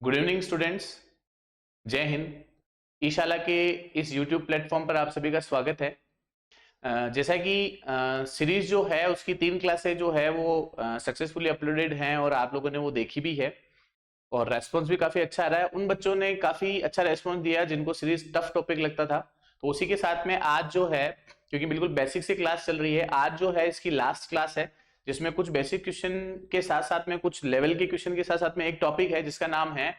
Good evening students, जय हिंद। ई शाला के इस यूट्यूब प्लेटफॉर्म पर आप सभी का स्वागत है। जैसा कि सीरीज जो है उसकी 3 क्लासें जो है वो सक्सेसफुली अपलोडेड हैं और आप लोगों ने वो देखी भी है और रेस्पॉन्स भी काफी अच्छा आ रहा है। उन बच्चों ने काफी अच्छा रेस्पॉन्स दिया जिनको सीरीज टफ टॉपिक लगता था। तो उसी के साथ में आज जो है, क्योंकि बिल्कुल बेसिक से क्लास चल रही है, आज जो है इसकी लास्ट क्लास है जिसमें कुछ बेसिक क्वेश्चन के साथ साथ में कुछ लेवल के क्वेश्चन के साथ साथ में एक टॉपिक है जिसका नाम है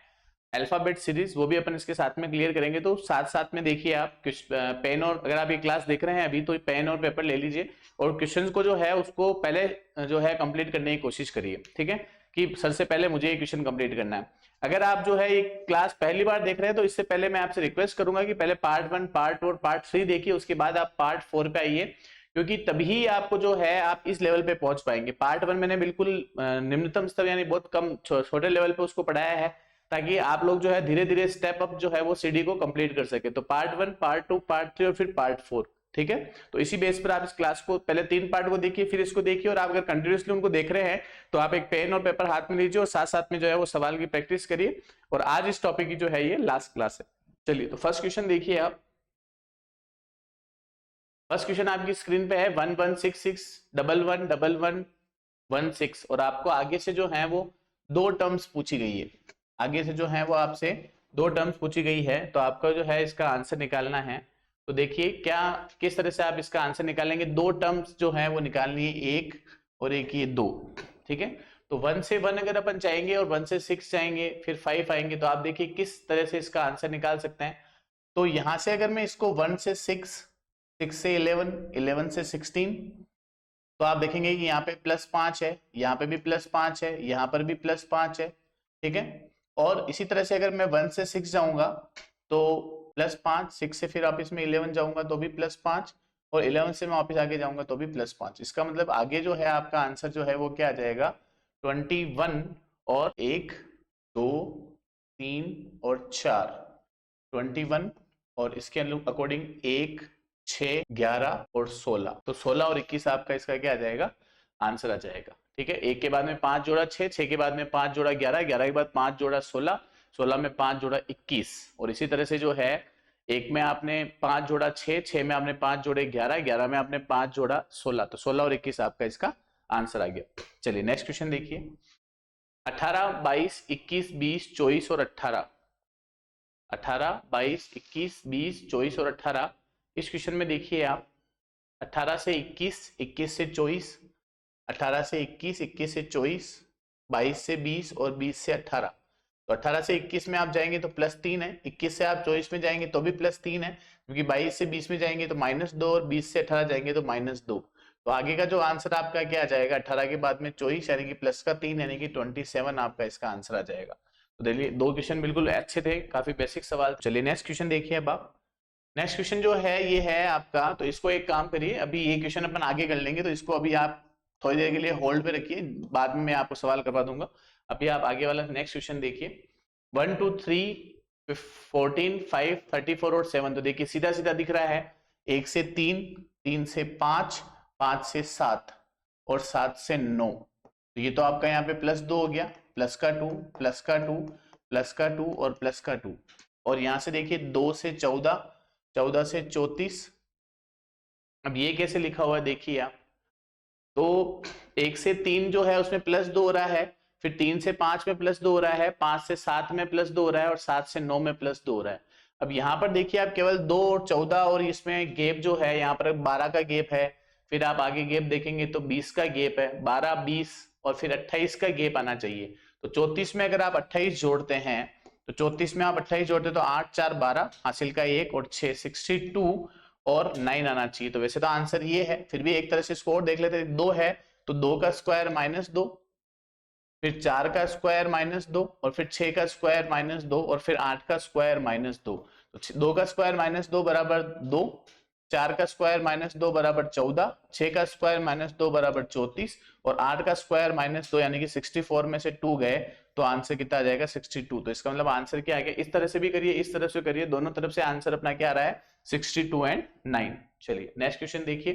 अल्फाबेट सीरीज, वो भी अपन इसके साथ में क्लियर करेंगे। तो साथ साथ में देखिए आप पेन और, अगर आप ये क्लास देख रहे हैं अभी तो पेन और पेपर ले लीजिए और क्वेश्चंस को जो है उसको पहले जो है कंप्लीट करने की कोशिश करिए। ठीक है कि सर से पहले मुझे ये क्वेश्चन कंप्लीट करना है। अगर आप जो है ये क्लास पहली बार देख रहे हैं तो इससे पहले मैं आपसे रिक्वेस्ट करूंगा कि पहले पार्ट 1, पार्ट 2 और पार्ट 3 देखिए, उसके बाद आप पार्ट 4 पे आइए, क्योंकि तभी आपको जो है आप इस लेवल पे पहुंच पाएंगे। पार्ट 1 मैंने बिल्कुल निम्नतम स्तर यानी बहुत कम छोटे लेवल पे उसको पढ़ाया है ताकि आप लोग जो है धीरे धीरे स्टेप अप जो है वो सीडी को कंप्लीट कर सके। तो पार्ट 1, पार्ट 2, पार्ट 3 और फिर पार्ट 4। ठीक है, तो इसी बेस पर आप इस क्लास को पहले 3 पार्ट को देखिए, फिर इसको देखिए, और आप अगर कंटिन्यूअसली उनको देख रहे हैं तो आप एक पेन और पेपर हाथ में लीजिए और साथ साथ में जो है वो सवाल की प्रैक्टिस करिए। और आज इस टॉपिक की जो है ये लास्ट क्लास है। चलिए, तो फर्स्ट क्वेश्चन देखिए आप। फर्स्ट क्वेश्चन आपकी स्क्रीन पे है 1166111116 और आपको आगे से जो है वो दो टर्म्स पूछी गई है। आगे से जो है वो आपसे दो टर्म्स पूछी गई है, तो आपका जो है इसका आंसर निकालना है। तो देखिए क्या किस तरह से आप इसका आंसर निकालेंगे। दो टर्म्स जो है वो निकालनी है, एक और एक ये दो। ठीक है, तो 1 से 1 अगर अपन चाहेंगे और 1 से 6 जाएंगे फिर 5 आएंगे, तो आप देखिए किस तरह से इसका आंसर निकाल सकते हैं। तो यहां से अगर मैं इसको 1 से 6, 6 से 11, 11 से 16, तो आप देखेंगे कि यहाँ पे +5 है, यहाँ पे भी +5 है, यहाँ पर भी +5 है। ठीक है, और इसी तरह से अगर मैं 1 से 6 जाऊंगा तो +5, 6 से फिर वापिस में 11 जाऊंगा तो भी +5, और 11 से मैं वापिस आगे जाऊंगा तो भी +5। इसका मतलब आगे जो है आपका आंसर जो है वो क्या आ जाएगा, 21 और 1 2 3 और 4, 21 और इसके अकॉर्डिंग 1 6 11 और 16, तो 16 और 21 आपका इसका क्या आ जाएगा, आंसर आ जाएगा। ठीक है, एक के बाद में 5 जोड़ा 6, 6 के बाद में 5 जोड़ा 11, 11 के बाद 5 जोड़ा 16, 16 में 5 जोड़ा 21, और इसी तरह से जो है एक में आपने 5 जोड़ा 6, 6 में आपने 5 जोड़े 11, 11 में आपने 5 जोड़ा 16, तो 16 और 21 आपका इसका आंसर आ गया। चलिए नेक्स्ट क्वेश्चन देखिए। 18 22 21 20 24 और 18, 18 22 21 20 24 और 18, इस क्वेश्चन में देखिए आप 18 से 21, 21 से 24, 18 से 21, 21 से 24, 22 से 20 और 20 से 18। तो 18 से 21 में आप जाएंगे तो +3 है, 21 से आप 24 में जाएंगे तो भी +3 है, क्योंकि 22 से 20 में जाएंगे तो -2 और 20 से 18 जाएंगे तो -2। तो आगे का जो आंसर आपका क्या आ जाएगा, 18 के बाद में 24 यानी कि +3 यानी कि 27 आपका इसका आंसर आ जाएगा। तो देखिए दो क्वेश्चन बिल्कुल अच्छे थे, काफी बेसिक सवाल। चलिए नेक्स्ट क्वेश्चन देखिए अब आप। नेक्स्ट क्वेश्चन जो है ये है आपका, तो इसको एक काम करिए, अभी ये क्वेश्चन अपन आगे कर लेंगे, तो इसको अभी आप थोड़ी देर के लिए होल्ड पे रखिए, बाद में मैं आपको सवाल करवा दूंगा। अभी आप आगे वाला नेक्स्ट क्वेश्चन देखिए। 1 2 3 14 5 34 और 7, तो देखिए सीधा सीधा दिख रहा है, 1 से 3, 3 से 5, 5 से 7 और 7 से 9। तो ये तो आपका यहाँ पे +2 हो गया, प्लस का 2, प्लस का 2, प्लस का 2 और प्लस का 2। और यहां से देखिए 2 से 14, 14 से 34। अब ये कैसे लिखा हुआ है देखिए आप, तो 1 से 3 जो है उसमें +2 हो रहा है, फिर 3 से 5 में +2 हो रहा है, 5 से 7 में +2 हो रहा है और 7 से 9 में +2 हो रहा है। अब यहाँ पर देखिए आप केवल 2 और 14 और इसमें गैप जो है यहाँ पर 12 का गैप है, फिर आप आगे गैप देखेंगे तो 20 का गैप है, 12 20 और फिर 28 का गैप आना चाहिए। तो 34 में अगर आप 28 जोड़ते हैं, तो 34 में आप 28 जोड़ते हैं तो 8 4 12, हासिल का 1 और 6 62 और 9 आना चाहिए। तो वैसे तो आंसर ये है, फिर भी एक तरह से स्कोर देख लेते हैं। 2 है तो 2 का स्क्वायर -2, फिर 4 का स्क्वायर -2 और फिर 6 का स्क्वायर -2 और फिर 8 का स्क्वायर -2। तो 2 का स्क्वायर -2 बराबर 2, 4 का स्क्वायर -2 बराबर 14, 6 का स्क्वायर -2 बराबर 34 और 8 का स्क्वायर -2 यानी कि 64 में से 2 गए तो आंसर कितना आ जाएगा, 62। तो इसका मतलब आंसर क्या आ गया, इस तरह से भी करिए इस तरह से करिए, दोनों तरफ से आंसर अपना क्या आ रहा है, 62 एंड 9। चलिए नेक्स्ट क्वेश्चन देखिए।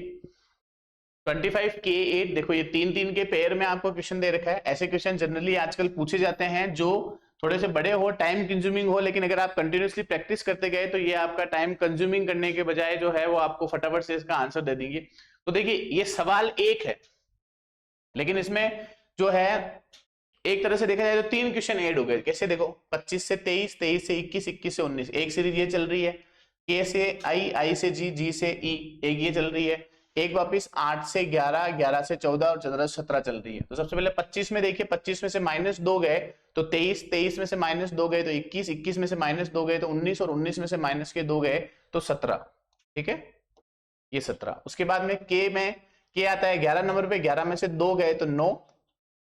25 K 8, देखो ये 3 3 के पेयर में आपको क्वेश्चन दे रखा है। ऐसे क्वेश्चन जनरली आजकल पूछे जाते हैं जो थोड़े से बड़े हो, टाइम कंज्यूमिंग हो, लेकिन अगर आप कंटिन्यूसली प्रैक्टिस करते गए तो ये आपका टाइम कंज्यूमिंग करने के बजाय जो है वो आपको फटाफट से इसका आंसर दे देंगे। तो देखिए ये सवाल एक है, लेकिन इसमें जो है एक तरह से देखा जाए तो 3 क्वेश्चन ऐड हो गए। कैसे देखो, 25 से 23, 23 से 21, 21 से 19, एक सीरीज ये चल रही है, के से आई, आई से जी, जी से ई, एक ये चल रही है, एक वापिस 8 से 11, 11 से 14 और 14 से 17 चल रही है। तो सबसे पहले 25 में देखिए, 25 में से -2 गए तो 23, 23 में से -2 गए तो 21, 21 में से -2 गए तो 19 और 19 में से -2 गए तो 17। ठीक है, ये 17। उसके बाद में के आता है 11 नंबर पे, 11 में से 2 गए तो 9,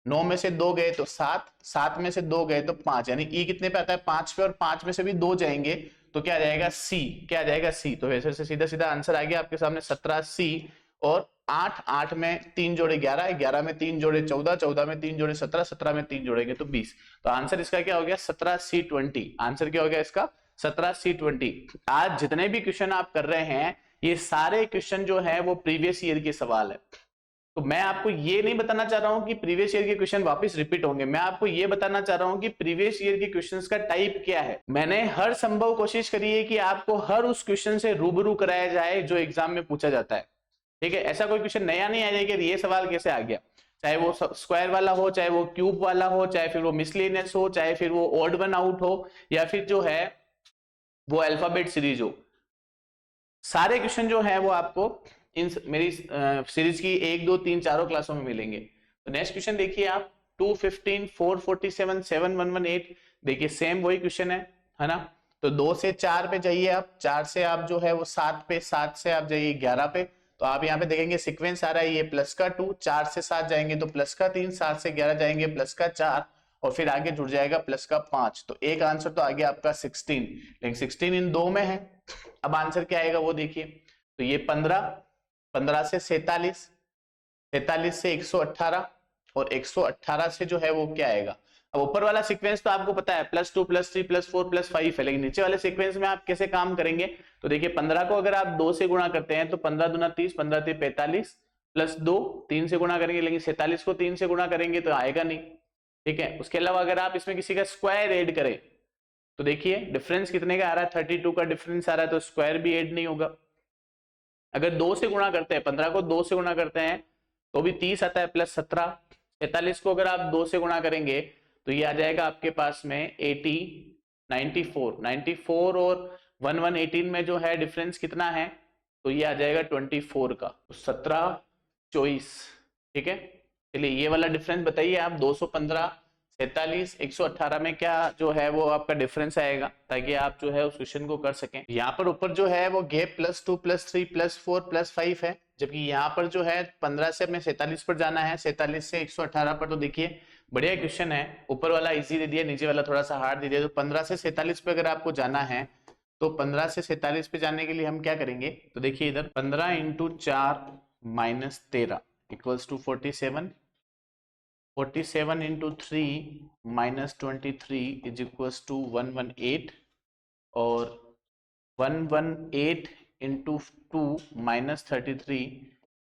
9 में से 2 गए तो 7, 7 में से 2 गए तो 5, यानी ई कितने पे आता है 5 पे, और 5 में से भी 2 जाएंगे तो क्या आ जाएगा सी, क्या आ जाएगा सी। तो वैसे से सीधा सीधा आंसर आ गया आपके सामने 17 सी। और 8, 8 में 3 जोड़े 11, 11 में 3 जोड़े 14, 14 में 3 जोड़े 17, 17 में 3 जोड़ेंगे तो 20। तो आंसर इसका क्या हो गया 17 सी 20। आंसर क्या हो गया इसका 17 सी 20। आज जितने भी क्वेश्चन आप कर रहे हैं ये सारे क्वेश्चन जो है वो प्रीवियस ईयर के सवाल है। तो मैं आपको ये नहीं बताना चाह रहा हूं कि प्रीवियस ईयर के क्वेश्चन वापस रिपीट होंगे, मैं आपको ये बताना चाह रहा हूं कि प्रीवियस ईयर के क्वेश्चंस का टाइप क्या है। मैंने हर संभव कोशिश करी है कि आपको हर उस क्वेश्चन से रूबरू कराया जाए जो एग्जाम में पूछा जाता है। ठीक है, ऐसा कोई क्वेश्चन नया नहीं आ जाएगा ये सवाल कैसे आ गया, चाहे वो स्क्वायर वाला हो, चाहे वो क्यूब वाला हो, चाहे फिर वो मिसलेनियस हो, चाहे फिर वो ऑड वन आउट हो, या फिर जो है वो अल्फाबेट सीरीज हो। सारे क्वेश्चन जो है वो आपको इन मेरी सीरीज की 1, 2, 3, चारों क्लासों में मिलेंगे। तो नेक्स्ट क्वेश्चन देखिए आप 215, 447, 7118। देखिए सेम वही क्वेश्चन है ना। तो 2 से 4 पे जाइए आप, 4 से आप जो है वो 7 पे, 7 से आप जाइए 11 पे। तो आप यहाँ पे देखेंगे सीक्वेंस आ रहा है ये प्लस का 2, 4 से 7 जाएंगे तो प्लस का 3, 7 से 11 जाएंगे प्लस का 4, और फिर आगे जुड़ जाएगा प्लस का 5। तो एक आंसर तो आ गया आपका 16, लेकिन 16 इन 2 में है। अब आंसर क्या आएगा वो देखिए, तो ये 15, 15 से 47, 47 से 118, और 118 से जो है वो क्या आएगा। अब ऊपर वाला सीक्वेंस तो आपको पता है +2 +3 +4 +5 है, लेकिन नीचे वाले सीक्वेंस में आप कैसे काम करेंगे। तो देखिए 15 को अगर आप 2 से गुणा करते हैं तो 15 दूना 30, 15 3 45, +2 3 से गुणा करेंगे, लेकिन 47 को 3 से गुणा करेंगे तो आएगा नहीं। ठीक है, उसके अलावा अगर आप इसमें किसी का स्क्वायर ऐड करें तो देखिए डिफरेंस कितने का आ रहा है, 32 का डिफरेंस आ रहा है, तो स्क्वायर भी ऐड नहीं होगा। अगर 2 से गुणा करते हैं, 15 को 2 से गुणा करते हैं तो भी 30 आता है +17। 47 को अगर आप 2 से गुणा करेंगे तो ये आ जाएगा आपके पास में 80, 94, 94 और 1118 में जो है डिफरेंस कितना है, तो ये आ जाएगा 24 का, तो 17, 24। ठीक है, चलिए ये वाला डिफरेंस बताइए आप, 215, 47, 118 में क्या जो है वो आपका डिफरेंस आएगा, ताकि आप जो है उस क्वेश्चन को कर सकें। यहाँ पर ऊपर जो है वो गैप +2 +3 +4 +5 है, जबकि यहाँ पर जो है 15 से हमें 47 पर जाना है, 47 से 118 पर। तो देखिए बढ़िया क्वेश्चन है, ऊपर वाला इजी दे दिया, नीचे वाला थोड़ा सा हार्ड दे दिया। तो 15 से 47 पे अगर आपको जाना है तो 15 से 47 पे जाने के लिए हम क्या करेंगे, तो देखिए इधर 15 × 4 - 13 = 47, 47 × 3 - 23 = 118, और 118 × 2 - 33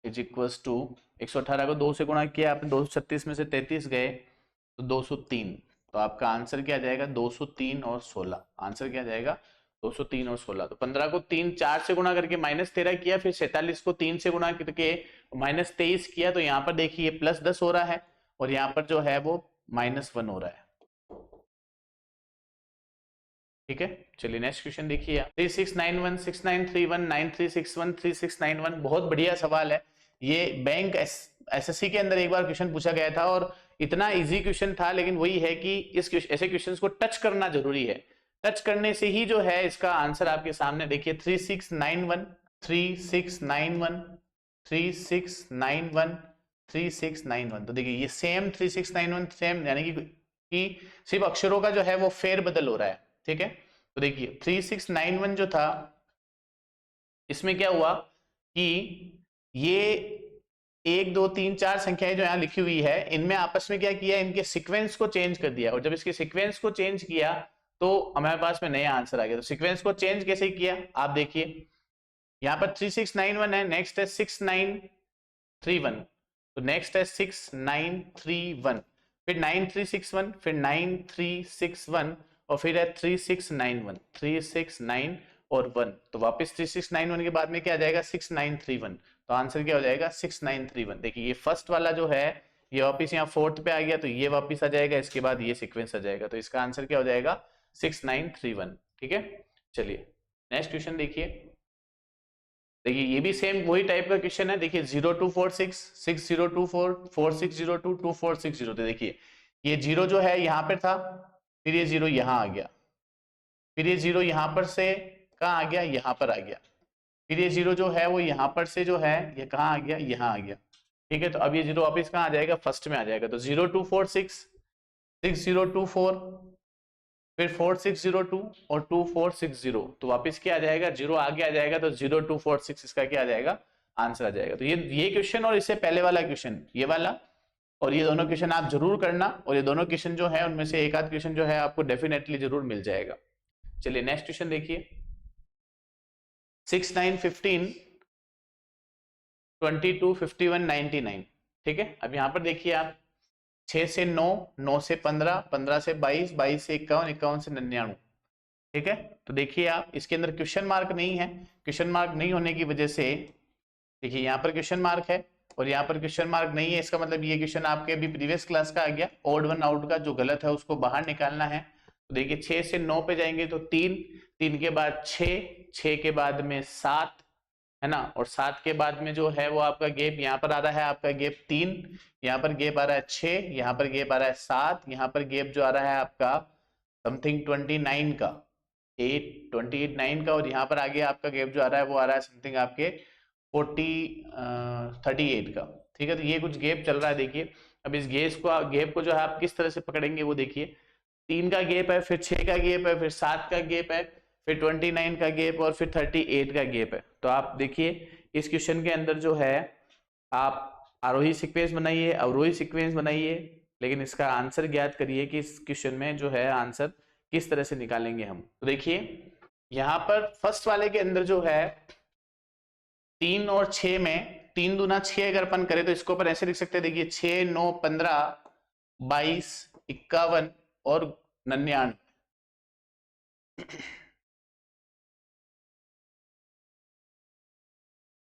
= 118 को 2 से गुणा किया आपने, 236 में से 33 गए तो 203। तो आपका आंसर क्या आ जाएगा 203 और 16। आंसर क्या आ जाएगा 203 और 16। तो 15 को 3 4 से गुणा करके -13 किया, फिर 47 को 3 से गुणा करके -23 किया, तो यहाँ पर देखिए +10 हो रहा है, और यहाँ पर जो है वो -1 हो रहा है। ठीक है, चलिए नेक्स्ट क्वेश्चन देखिए आप, 3691, 6931, 9361, 3691। बहुत बढ़िया सवाल है ये। बैंक एसएससी के अंदर एक बार क्वेश्चन पूछा गया था और इतना इजी क्वेश्चन था, लेकिन वही है कि इस ऐसे क्वेश्चंस को टच करना जरूरी है। टच करने से ही जो है इसका आंसर आपके सामने देखिए 3691, 3691, 3691, 3691। तो देखिए ये सेम 3691 सेम, यानी कि सिर्फ अक्षरों का जो है वो फेरबदल हो रहा है। ठीक है, तो देखिए 3691 जो था इसमें क्या हुआ कि ये 1 2 3 4 संख्याएं जो यहाँ लिखी हुई है इनमें आपस में क्या किया, इनके सीक्वेंस को चेंज कर दिया, और जब इसके सीक्वेंस को चेंज किया तो हमारे पास में नया आंसर आ गया। तो सीक्वेंस को चेंज कैसे किया आप देखिए, यहाँ पर 3691 है, नेक्स्ट है 6931, तो नेक्स्ट है 6931, फिर 9361, फिर 9361 और फिर है 3691, 369 और 1, तो वापस 3691 के बाद में क्या आ जाएगा 6931, तो आंसर क्या हो जाएगा 6931। देखिए ये फर्स्ट वाला जो है ये वापस यहाँ फोर्थ पे आ गया, तो ये वापस आ जाएगा, इसके बाद ये सीक्वेंस आ जाएगा, तो इसका आंसर क्या हो जाएगा 6931। ठीक है, चलिए नेक्स्ट क्वेश्चन देखिए। देखिए ये भी सेम वही टाइप का क्वेश्चन है। देखिए 0246 6024 4602 2460, देखिए ये जीरो जो है यहाँ पर था, फिर ये जीरो यहाँ आ गया, फिर ये जीरो यहाँ पर से कहाँ आ गया, यहाँ पर आ गया, फिर ये जीरो जो है वो यहाँ पर से जो है ये कहाँ आ गया, यहाँ आ गया। ठीक है, तो अब ये जीरो वापिस कहाँ आ जाएगा, फर्स्ट में आ जाएगा, तो 0246 6024 फिर 4602 और 2460, तो वापस क्या आ जाएगा, जीरो आगे आ जाएगा, तो 0246 इसका क्या आ जाएगा, आंसर आ जाएगा। तो ये क्वेश्चन और इससे पहले वाला क्वेश्चन, ये वाला और ये दोनों क्वेश्चन आप जरूर करना, और ये दोनों क्वेश्चन जो है उनमें से एक आध क्वेश्चन जो है आपको डेफिनेटली जरूर मिल जाएगा। चलिए नेक्स्ट क्वेश्चन देखिए। 6 9 15 22 51 99। ठीक है, अब यहां पर देखिए आप 6 से 9, 9 से 15, 15 से 22, 22 से 51, 51 से 99। ठीक है, तो देखिए आप इसके अंदर क्वेश्चन मार्क नहीं है, क्वेश्चन मार्क नहीं होने की वजह से देखिए यहाँ पर क्वेश्चन मार्क है और यहाँ पर क्वेश्चन मार्क नहीं है, इसका मतलब ये क्वेश्चन आपके अभी प्रीवियस क्लास का आ गया, ऑड वन आउट का जो गलत है उसको बाहर निकालना है। तो देखिए 6 से 9 पे जाएंगे तो 3, 3 के बाद 6, 6 के बाद में 7 है ना, और 7 के बाद में जो है वो आपका गैप यहाँ पर आ रहा है, आपका गैप 3, यहाँ पर गैप आ रहा है 6, यहाँ पर गैप आ रहा है 7, यहाँ पर गैप जो आ रहा है आपका समथिंग 29 का, 28 का, और यहाँ पर आगे आपका गैप जो आ रहा है वो आ रहा है समथिंग आपके 38 का। ठीक है, तो ये कुछ गैप चल रहा है। देखिए अब इस गैप को जो है आप किस तरह से पकड़ेंगे वो देखिए, 3 का गैप है, फिर 6 का गैप है, फिर 7 का गैप है, फिर 29 का गैप और फिर 38 का गैप है। तो आप देखिए इस क्वेश्चन के अंदर जो है आप आरोही सीक्वेंस बनाइए, अवरोही सीक्वेंस बनाइए, लेकिन इसका आंसर ज्ञात करिए कि इस क्वेश्चन में जो है आंसर किस तरह से निकालेंगे हम। तो देखिए यहाँ पर फर्स्ट वाले के अंदर जो है 3 और 6 में 3 दूना 6 अगर अपन करें तो इसको अपन ऐसे लिख सकते हैं। देखिए 6 9 15 22 51 और 99।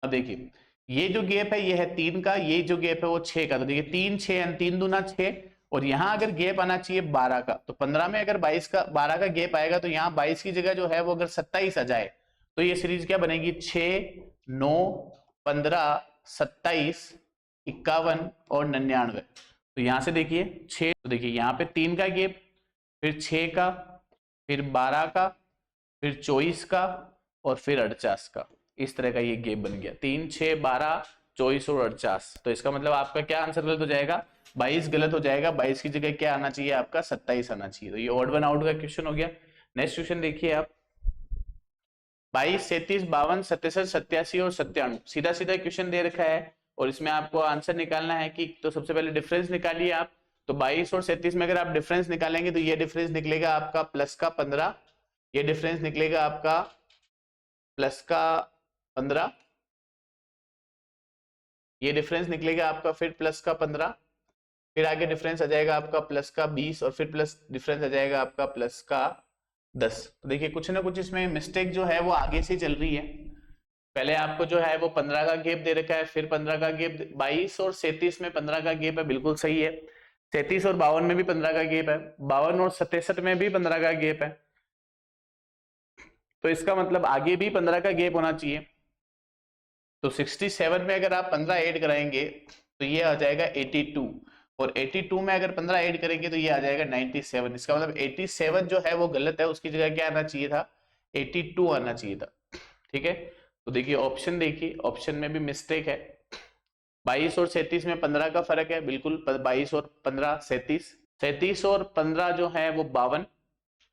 अब देखिए ये जो गैप है ये है 3 का, ये जो गैप है वो 6 का, तो देखिए 3 6 3 दूना 6, और यहां अगर गैप आना चाहिए 12 का, तो 15 में अगर 12 का गैप आएगा तो यहाँ 22 की जगह जो है वो अगर 27 आ जाए तो ये सीरीज क्या बनेगी, 6 9 15 27 51 और 99। तो यहां से देखिए 6, तो देखिए यहाँ पे 3 का गैप, फिर 6 का, फिर 12 का, फिर 24 का और फिर 49 का, इस तरह का ये गैप बन गया, 3 6 12 24 और 49। तो इसका मतलब आपका क्या आंसर गलत हो जाएगा, 22 गलत हो जाएगा, 22 की जगह क्या आना चाहिए आपका 27 आना चाहिए। तो ये ऑड वन आउट का क्वेश्चन हो गया। नेक्स्ट क्वेश्चन देखिए आप, 22 37 52 67 87 और 97, सीधा सीधा क्वेश्चन दे रखा है और इसमें आपको आंसर निकालना है कि, तो सबसे पहले डिफरेंस निकालिए आप। तो 22 और 37 में अगर आप डिफरेंस निकालेंगे तो ये डिफरेंस निकलेगा आपका प्लस का 15, ये डिफरेंस निकलेगा आपका प्लस का 15, ये डिफरेंस निकलेगा आपका फिर प्लस का 15, फिर आगे डिफरेंस आ जाएगा आपका प्लस का 20 और फिर प्लस डिफरेंस आ जाएगा आपका प्लस का 10। तो देखिए कुछ ना कुछ इसमें मिस्टेक जो है वो आगे से चल रही है। पहले आपको जो है वो 15 का गैप दे रखा है, फिर 15 का गैप, 22 और 37 में 15 का गैप है, बिल्कुल सही है। 37 और 52 में भी 15 का गैप है, 52 और 67 में भी 15 का गैप है, तो इसका मतलब आगे भी 15 का गैप होना चाहिए। तो 67 में अगर आप 15 ऐड कराएंगे तो ये आ जाएगा 82, और 82 में अगर 15 ऐड करेंगे तो ये आ जाएगा 97। इसका मतलब 87 जो है वो गलत है, उसकी जगह क्या आना चाहिए था, 82 आना चाहिए था। ठीक है, तो देखिए ऑप्शन, देखिए ऑप्शन में भी मिस्टेक है। 22 और 37 में 15 का फर्क है, बिल्कुल 22 और 15 37, 37 और 15 जो है वो 52,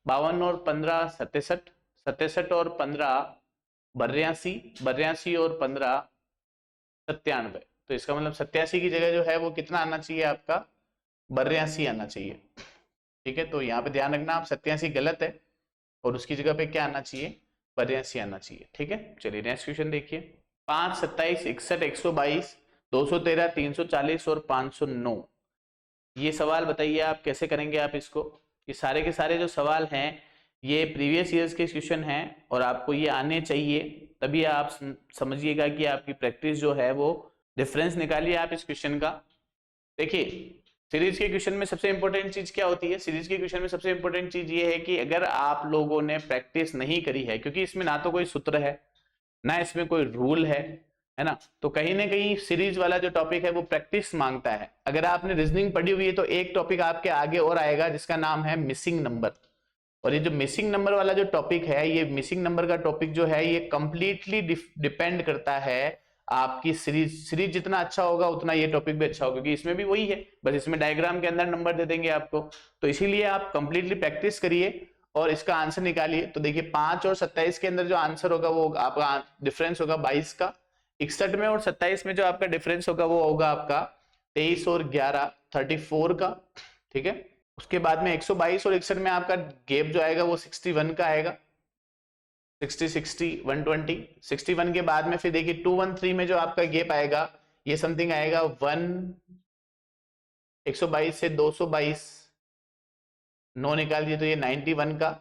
52 और 15 67, 67 और 15 82, 82 और 15 97। तो इसका मतलब 87 की जगह जो है वो कितना आना चाहिए आपका, 82 आना चाहिए। ठीक है, तो यहाँ पे ध्यान रखना आप 87 गलत है और उसकी जगह पे क्या आना चाहिए, 82 आना चाहिए। ठीक है, चलिए नेक्स्ट क्वेश्चन देखिए। 5 27 61 122 213 340 और 509। ये सवाल बताइए आप कैसे करेंगे आप इसको। ये सारे के सारे जो सवाल हैं ये प्रीवियस ईयर्स के क्वेश्चन हैं और आपको ये आने चाहिए, तभी आप समझिएगा कि आपकी प्रैक्टिस जो है वो डिफरेंस निकालिए आप इस क्वेश्चन का। देखिए सीरीज के क्वेश्चन में सबसे इंपॉर्टेंट चीज क्या होती है, सीरीज के क्वेश्चन में सबसे इंपॉर्टेंट चीज ये है कि अगर आप लोगों ने प्रैक्टिस नहीं करी है, क्योंकि इसमें ना तो कोई सूत्र है ना इसमें कोई रूल है ना, तो कहीं ना कहीं सीरीज वाला जो टॉपिक है वो प्रैक्टिस मांगता है। अगर आपने रीजनिंग पढ़ी हुई है तो एक टॉपिक आपके आगे और आएगा जिसका नाम है मिसिंग नंबर, और ये जो मिसिंग नंबर वाला जो टॉपिक है, ये मिसिंग नंबर का टॉपिक जो है ये कंप्लीटली डिपेंड करता है आपकी सीरीज जितना अच्छा होगा उतना ये टॉपिक भी अच्छा होगा, क्योंकि इसमें भी वही है, बस इसमें डायग्राम के अंदर नंबर दे देंगे आपको। तो इसीलिए आप कंप्लीटली प्रैक्टिस करिए और इसका आंसर निकालिए। तो देखिए 5 और 27 के अंदर जो आंसर होगा वो आपका डिफरेंस होगा 22 का, 61 में और 27 में जो आपका डिफरेंस होगा वो होगा आपका 23 और 11 34 का, ठीक है। उसके बाद में 122 और 61 में आपका गैप जो आएगा वो 61 का आएगा, 60 60 120। 61 के बाद में फिर देखिए 213 में जो आपका गैप आएगा ये समथिंग आएगा 122 से 222, 9 निकाल दिए तो ये 91 का,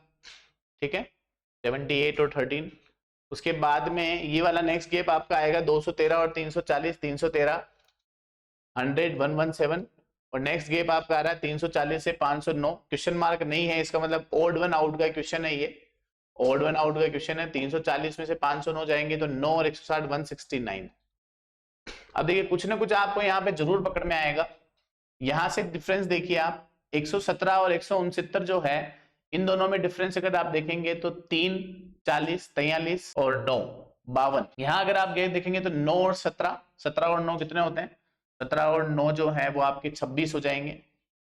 ठीक है, 78 और 13। उसके बाद में ये वाला नेक्स्ट गैप आपका आएगा 213 और 340, 313 100 117, और नेक्स्ट गैप आपका आ रहा है 340 से 509। क्वेश्चन मार्क नहीं है, इसका मतलब ओड वन आउट का क्वेश्चन है, ये ओड वन आउट का क्वेश्चन है। 340 में से 509 जाएंगे तो 9 और 160 169। अब देखिए कुछ ना कुछ आपको यहाँ पे जरूर पकड़ में आएगा। यहां से डिफरेंस देखिए आप 117 और 169 जो है इन दोनों में डिफरेंस अगर आप देखेंगे तो 3 40 43 और 9 52। यहां अगर आप गए देखेंगे तो 9 और 17, 17 और 9 कितने होते हैं, 17 और 9 जो है वो आपके 26 हो जाएंगे,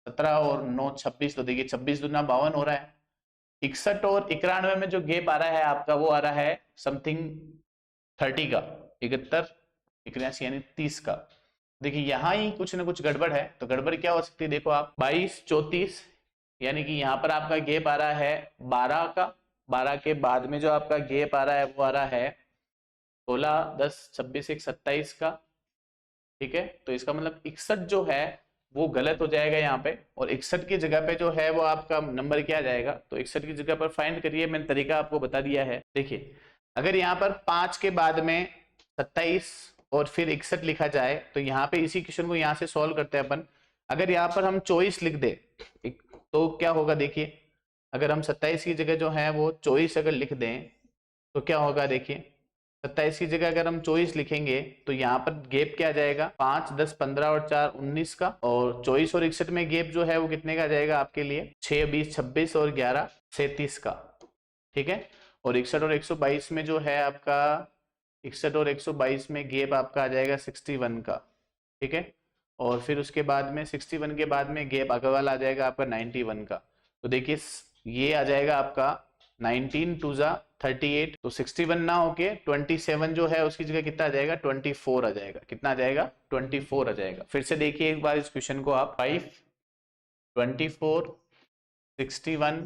17 और 9 26, तो देखिए 26 दूना 52 हो रहा है। 61 और 91 में जो गैप आ रहा है आपका वो आ रहा है समथिंग 30 का, 71 81 यानी 30 का। देखिए यहां ही कुछ ना कुछ गड़बड़ है, तो गड़बड़ क्या हो सकती है देखो आप 22 34, यानी कि यहाँ पर आपका गैप आ रहा है 12 का, 12 के बाद में जो आपका गैप आ रहा है वो आ रहा है 16 10 26 1 27 का, ठीक है। तो इसका मतलब 61 जो है वो गलत हो जाएगा यहाँ पे, और 61 की जगह पे जो है वो आपका नंबर क्या जाएगा, तो 61 की जगह पर फाइंड करिए, मैंने तरीका आपको बता दिया है। देखिए अगर यहाँ पर 5 के बाद में 27 और फिर 61 लिखा जाए तो यहाँ पे इसी क्वेश्चन को यहाँ से सॉल्व करते हैं अपन। अगर यहाँ पर हम 24 लिख दे तो क्या होगा, देखिए अगर हम 27 की जगह जो है वो 24 अगर लिख दें तो क्या होगा, देखिए 27 की जगह अगर हम 24 लिखेंगे तो यहाँ पर गैप क्या आ जाएगा 5 10 15 और 4 19 का, और 24 और 61 में गैप जो है वो कितने का आ जाएगा आपके लिए 6 20 26 और 11 37 का, ठीक है। और 61 और 122 में जो है आपका 61 और 122 में गैप आपका आ जाएगा 61 का, ठीक है। और फिर उसके बाद में 61 के बाद में गैप आगे वाला आ जाएगा आपका 91 का। तो देखिए ये आ जाएगा आपका 19 2 जा 38, तो 61 ना होके 27 जो है उसकी जगह कितना आ जाएगा 24 आ जाएगा, कितना आ जाएगा 24 आ जाएगा। फिर से देखिए एक बार इस क्वेश्चन को आप 5 24 61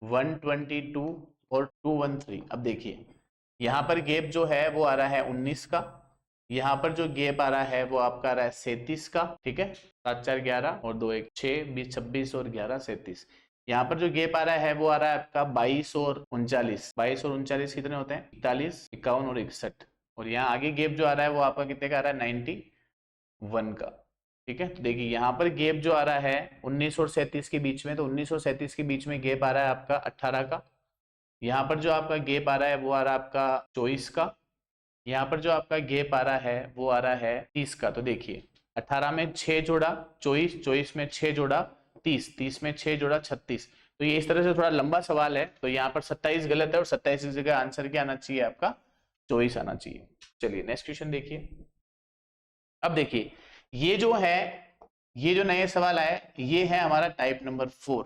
122 और 213। अब देखिए यहाँ पर गैप जो है वो आ रहा है 19 का, यहाँ पर जो गैप आ रहा है वो आपका आ रहा है 37 का, ठीक है, 7 4 11 और 2 1 6 20 26 और 11 37। यहाँ पर जो गैप आ रहा है वो आ रहा है आपका 22 और 39, 22 और 39 कितने होते हैं 41 51 और 61, और यहाँ आगे गैप जो आ रहा है वो आपका कितने का आ रहा है 91 का, ठीक है। तो देखिए यहाँ पर गैप जो आ रहा है 19 और 37 के बीच में, तो 19 और 37 के बीच में गैप आ रहा है आपका 18 का। यहाँ पर जो आपका गैप आ रहा है वो आ रहा है आपका 24 का। यहाँ पर जो आपका गैप आ रहा है वो आ रहा है 30 का। तो देखिए 18 में 6 जोड़ा 24, 24 में 6 जोड़ा 30, 30 में 6 जोड़ा 36। तो ये इस तरह से थोड़ा लंबा सवाल है, तो यहाँ पर 27 गलत है और 27 की जगह आंसर क्या आना चाहिए आपका 24 आना चाहिए। चलिए नेक्स्ट क्वेश्चन देखिए। अब देखिए ये जो है, ये जो नए सवाल आए ये है हमारा टाइप नंबर 4।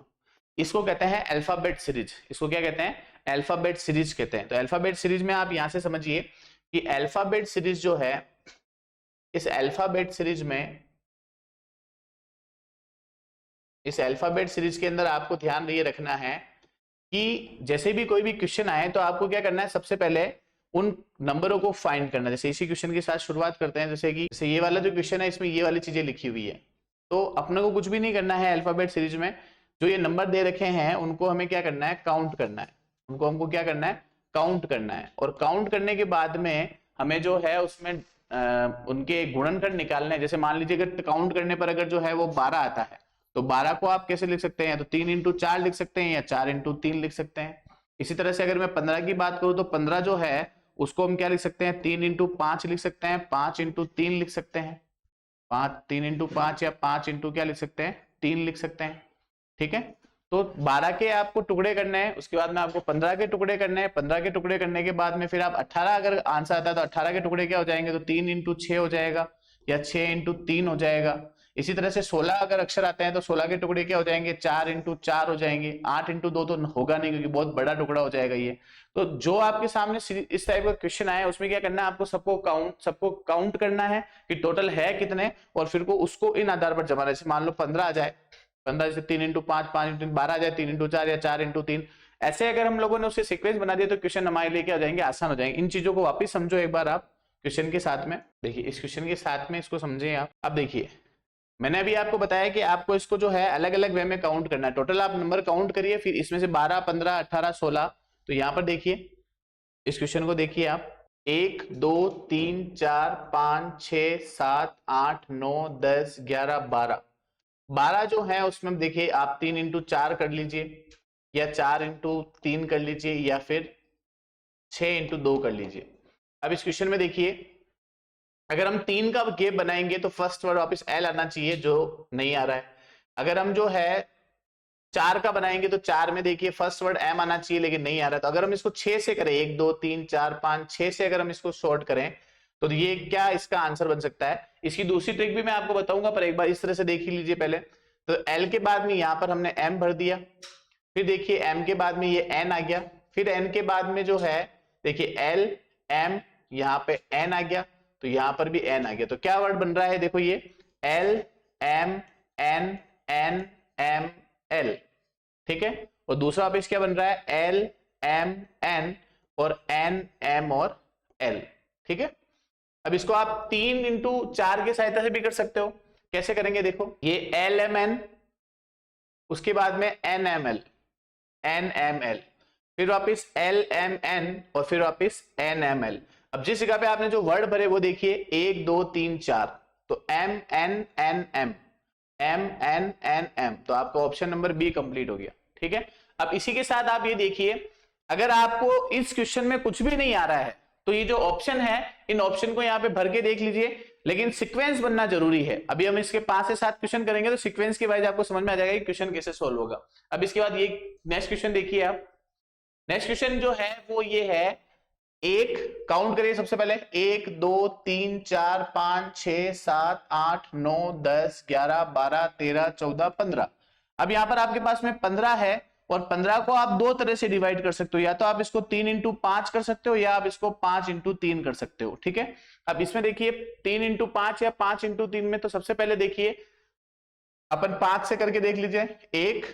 इसको कहते हैं अल्फाबेट सीरीज। इसको क्या कहते हैं, अल्फाबेट सीरीज कहते हैं। तो अल्फाबेट सीरीज में आप यहां से समझिए कि अल्फाबेट सीरीज जो है, इस अल्फाबेट सीरीज में, इस अल्फाबेट सीरीज के अंदर आपको ध्यान ये रखना है कि जैसे भी कोई भी क्वेश्चन आए तो आपको क्या करना है, सबसे पहले उन नंबरों को फाइंड करना। जैसे इसी क्वेश्चन के साथ शुरुआत करते हैं, जैसे कि ये वाला जो क्वेश्चन है इसमें ये वाली चीजें लिखी हुई है, तो अपने को कुछ भी नहीं करना है अल्फाबेट सीरीज में, जो ये नंबर दे रखे हैं उनको हमें क्या करना है, काउंट करना है। उनको हमको क्या करना है, काउंट करना है। और काउंट करने के बाद में हमें जो है उसमें उनके गुणनखंड निकालने हैं। जैसे मान लीजिए अगर काउंट करने पर अगर जो है वो 12 आता है, तो 12 को आप कैसे लिख सकते हैं, तो 3 इंटू 4 लिख सकते हैं या 4 इंटू 3 लिख सकते हैं। इसी तरह से अगर मैं 15 की बात करूं तो 15 जो है उसको हम क्या लिख सकते हैं, 3 इंटू 5 लिख सकते हैं, 5 इंटू 3 लिख सकते हैं, 3 इंटू 5 या 5 इंटू क्या लिख सकते हैं, 3 लिख सकते हैं। ठीक है, तो 12 के आपको टुकड़े करने हैं, उसके बाद में आपको 15 के टुकड़े करने हैं। 15 के टुकड़े करने के बाद में फिर आप 18 अगर आंसर आता है तो 18 के टुकड़े क्या हो जाएंगे, तो 3 इंटू 6 हो जाएगा या 6 इंटू 3 हो जाएगा। इसी तरह से 16 अगर अक्षर आते हैं तो 16 के टुकड़े क्या हो जाएंगे, 4 इंटू 4 हो जाएंगे। 8 इंटू 2 तो होगा नहीं क्योंकि बहुत बड़ा टुकड़ा हो जाएगा ये। तो जो आपके सामने इस टाइप का क्वेश्चन आया उसमें क्या करना है, आपको सबको काउंट करना है कि टोटल है कितने, और फिर को उसको इन आधार पर जमा। जैसे मान लो 15 आ जाए, 15 से 3 इंटू 5, 5 इंटू 12 आ जाए, 3 इंटू 4 या 4 इंटू 3, ऐसे अगर हम लोगों ने उसे सीक्वेंस बना दिया तो क्वेश्चन हमारे लिए क्या हो जाएंगे, आसान हो जाएंगे। इन चीजों को वापस समझो एक बार आप क्वेश्चन के साथ में। देखिए इस क्वेश्चन के साथ में इसको समझे आप। अब देखिए मैंने अभी आपको बताया कि आपको इसको जो है अलग अलग वे में काउंट करना है। टोटल आप नंबर काउंट करिए, फिर इसमें से 12, 15, 18, 16। तो यहां पर देखिए इस क्वेश्चन को देखिए आप, 1 2 3 4 5 6 7 8 9 10 11 12। 12 जो है उसमें देखिए आप 3 इंटू 4 कर लीजिए या 4 इंटू 3 कर लीजिए या फिर 6 इंटू 2 कर लीजिए। अब इस क्वेश्चन में देखिए अगर हम 3 का गेप बनाएंगे तो फर्स्ट वर्ड वापस एल आना चाहिए, जो नहीं आ रहा है। अगर हम जो है 4 का बनाएंगे तो 4 में देखिए फर्स्ट वर्ड एम आना चाहिए लेकिन नहीं आ रहा है। तो अगर हम इसको 6 से करें, 1 2 3 4 5 6 से अगर हम इसको शॉर्ट करें तो ये क्या इसका आंसर बन सकता है। इसकी दूसरी ट्रिक भी मैं आपको बताऊंगा, पर एक बार इस तरह से देख ही लीजिए पहले। तो एल के बाद में यहां पर हमने एम भर दिया, फिर देखिए एम के बाद में ये एन आ गया, फिर एन के बाद में जो है देखिए एल एम, यहाँ पे एन आ गया, तो यहां पर भी एन आ गया। तो क्या वर्ड बन रहा है, देखो ये L M N N M L. ठीक है, और दूसरा वापिस क्या बन रहा है, एल एम एन और एन एम और एल। ठीक है, अब इसको आप 3 इंटू 4 की सहायता से भी कर सकते हो। कैसे करेंगे, देखो ये एल एम एन, उसके बाद में N M L, N M L, फिर वापिस एल एम एन और फिर वापिस एन एम एल। अब जिस जगह पे आपने जो वर्ड भरे वो देखिए 1 2 3 4, तो M N N M, M N N M, तो आपका ऑप्शन नंबर बी कंप्लीट हो गया। ठीक है, अब इसी के साथ आप ये देखिए अगर आपको इस क्वेश्चन में कुछ भी नहीं आ रहा है तो ये जो ऑप्शन है इन ऑप्शन को यहाँ पे भर के देख लीजिए, लेकिन सीक्वेंस बनना जरूरी है। अभी हम इसके 5 से 7 क्वेश्चन करेंगे तो सीक्वेंस के वाइज आपको समझ में आ जाएगा कि क्वेश्चन कैसे सोल्व होगा। अब इसके बाद ये नेक्स्ट क्वेश्चन देखिए आप। नेक्स्ट क्वेश्चन जो है वो ये है, एक काउंट करिए सबसे पहले, 1 2 3 4 5 6 7 8 9 10 11 12 13 14 15। अब यहां पर आपके पास में 15 है और 15 को आप दो तरह से डिवाइड कर सकते हो, या तो आप इसको 3 इंटू 5 कर सकते हो या आप इसको 5 इंटू 3 कर सकते हो। ठीक है, अब इसमें देखिए 3 इंटू 5 या 5 इंटू 3 में तो सबसे पहले देखिए अपन 5 से करके देख लीजिए, 1